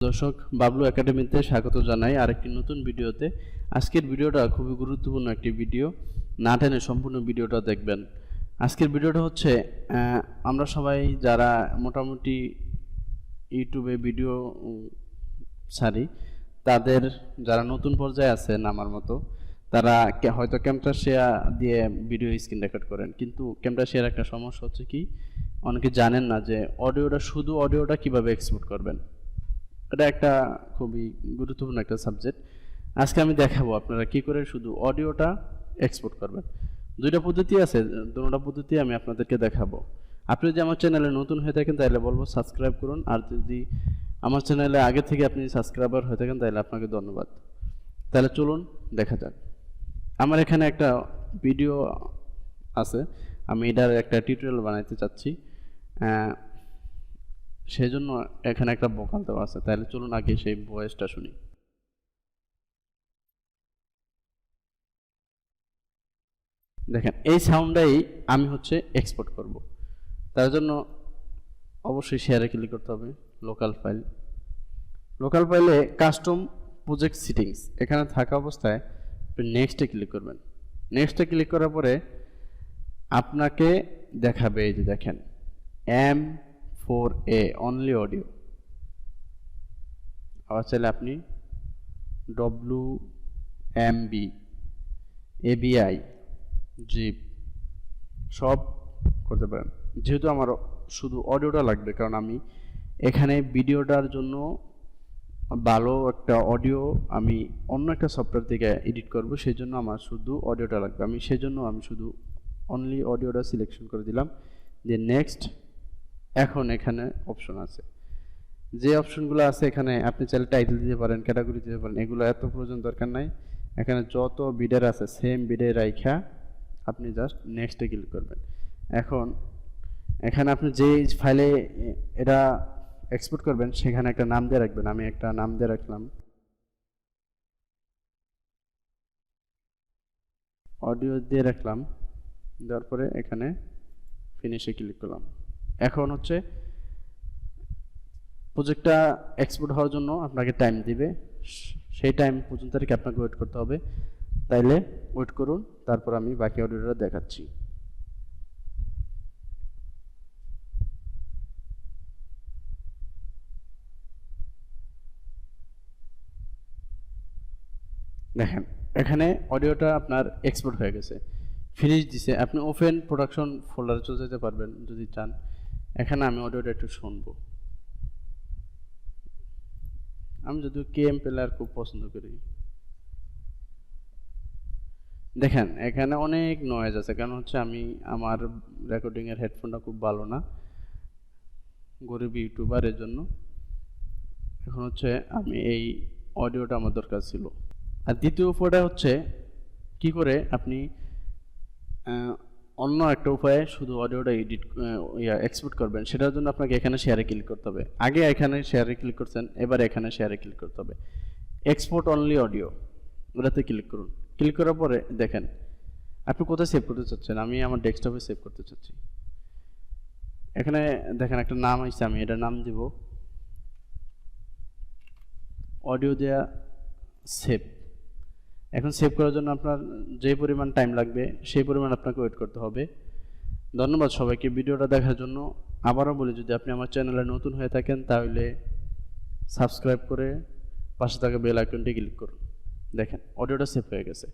দর্শক বাবলু একাডেমিতে স্বাগত জানাই আরেকটি নতুন ভিডিওতে। আজকের ভিডিওটা খুবই গুরুত্বপূর্ণ একটি ভিডিও, না টেনে সম্পূর্ণ ভিডিওটা দেখবেন। আজকের ভিডিওটা হচ্ছে আমরা সবাই যারা মোটামুটি ইউটিউবে ভিডিও ছাড়ি, তাদের যারা নতুন পর্যায়ে আছেন আমার মতো, তারা হয়তো ক্যামটাসিয়া দিয়ে ভিডিও স্ক্রিন রেকর্ড করেন, কিন্তু ক্যামটাসিয়ার একটা সমস্যা হচ্ছে কি, অনেকে জানেন না যে শুধু অডিওটা কিভাবে এক্সপোর্ট করবেন। এটা একটা খুবই গুরুত্বপূর্ণ একটা সাবজেক্ট। আজকে আমি দেখাবো আপনারা কি করে শুধু অডিওটা এক্সপোর্ট করবেন। দুইটা পদ্ধতি আছে, দুটোটা পদ্ধতি আমি আপনাদেরকে দেখাবো। আপনি যদি আমার চ্যানেলে নতুন হয়ে থাকেন তাহলে বলবো সাবস্ক্রাইব করুন, আর যদি আমার চ্যানেলে আগে থেকে আপনি সাবস্ক্রাইবার হয়ে থাকেন তাহলে আপনাকে ধন্যবাদ। তাহলে চলুন দেখা যাক। আমার এখানে একটা ভিডিও আছে, আমি এটার একটা টিউটোরিয়াল বানাইতে চাচ্ছি, সেই জন্য এখানে একটা ভোকাল দেওয়া আছে। তাহলে চলুন আগে সেই ভয়েসটা শুনি। দেখেন, এই সাউন্ডটাই আমি এক্সপোর্ট করব। তার জন্য অবশ্যই শেয়ারে ক্লিক করতে হবে। লোকাল ফাইলে কাস্টম প্রজেক্ট সেটিংস এখানে থাকা অবস্থায় আপনি নেক্সটে ক্লিক করবেন। নেক্সটে ক্লিক করার পরে আপনাকে দেখাবে, এই যে দেখেন M4a অনলি অডিও। আবার চাইলে আপনি WMB ABI জিপ সব করতে পারেন। যেহেতু আমার শুধু অডিওটা লাগবে, কারণ আমি এখানে ভিডিওটার জন্য ভালো একটা অডিও আমি অন্য একটা সফটওয়্যার থেকে এডিট করব, সেই জন্য আমার শুধু অডিওটা লাগবে। আমি শুধু অনলি অডিওটা সিলেকশন করে দিলাম, যে নেক্সট। এখন এখানে অপশন আছে, যে অপশনগুলো আছে এখানে আপনি চাইলে টাইটেল দিতে পারেন, ক্যাটাগরি দিতে পারেন, এগুলো এত প্রয়োজন দরকার নাই। এখানে যত বিডের আছে সেম বিডে রাইখা আপনি জাস্ট নেক্সটে ক্লিক করবেন। এখন এখানে আপনি যে ফাইলে এটা এক্সপোর্ট করবেন সেখানে একটা নাম দিয়ে রাখবেন। আমি একটা নাম দিয়ে রাখলাম, অডিও দিয়ে রাখলাম। দেওয়ার পরে এখানে ফিনিশে ক্লিক করলাম। এখন প্রজেক্টটা এক্সপোর্ট হওয়ার জন্য আপনাকে টাইম দিবে, সেই টাইম পর্যন্ত আর কি আপনাকে ওয়েট করতে হবে। তাইলে ওয়েট করুন, তারপর আমি বাকি অডিওটা দেখাচ্ছি। দেখেন, এখানে অডিওটা আপনার এক্সপোর্ট হয়ে গেছে, ফিনিশ দিছে। আপনি ওপেন প্রোডাকশন ফোল্ডারে চলে যেতে পারবেন যদি চান। এখানে আমি অডিওটা একটু শুনবো। আমি যদিও কেএম প্লেয়ার খুব পছন্দ করি। দেখেন, এখানে অনেক নয়েজ আছে, কারণ আমি আমার রেকর্ডিং এর হেডফোনটা খুব ভালো না, গরিব ইউটিউবার, এর জন্য। এখন আমি এই অডিওটা আমার দরকার ছিল। আর দ্বিতীয় উপায়টা কি করে আপনি অন্য একটা উপায়ে শুধু অডিওটা এক্সপোর্ট করবেন, সেটার জন্য আপনাকে এখানে শেয়ারে ক্লিক করতে হবে। আগে এখানে শেয়ারে ক্লিক করছেন, এবার এখানে শেয়ারে ক্লিক করতে হবে। এক্সপোর্ট অনলি অডিও, ওটাতে ক্লিক করুন। ক্লিক করার পরে দেখেন আপনি কোথায় সেভ করতে চাচ্ছেন। আমি আমার ডেস্কটপে সেভ করতে চাচ্ছি। এখানে দেখেন একটা নাম আছে, আমি এটা নাম দিব অডিও দেয়া সেভ। এখন সেভ করার জন্য আপনার যে পরিমাণ টাইম লাগবে সেই পরিমাণ আপনাকে ওয়েট করতে হবে। ধন্যবাদ সবাইকে ভিডিওটা দেখার জন্য। আবারও বলি, যদি আপনি আমার চ্যানেলে নতুন হয়ে থাকেন তাহলে সাবস্ক্রাইব করে পাশে থাকা বেল আইকনটি ক্লিক করুন। দেখেন অডিওটা সেভ হয়ে গেছে।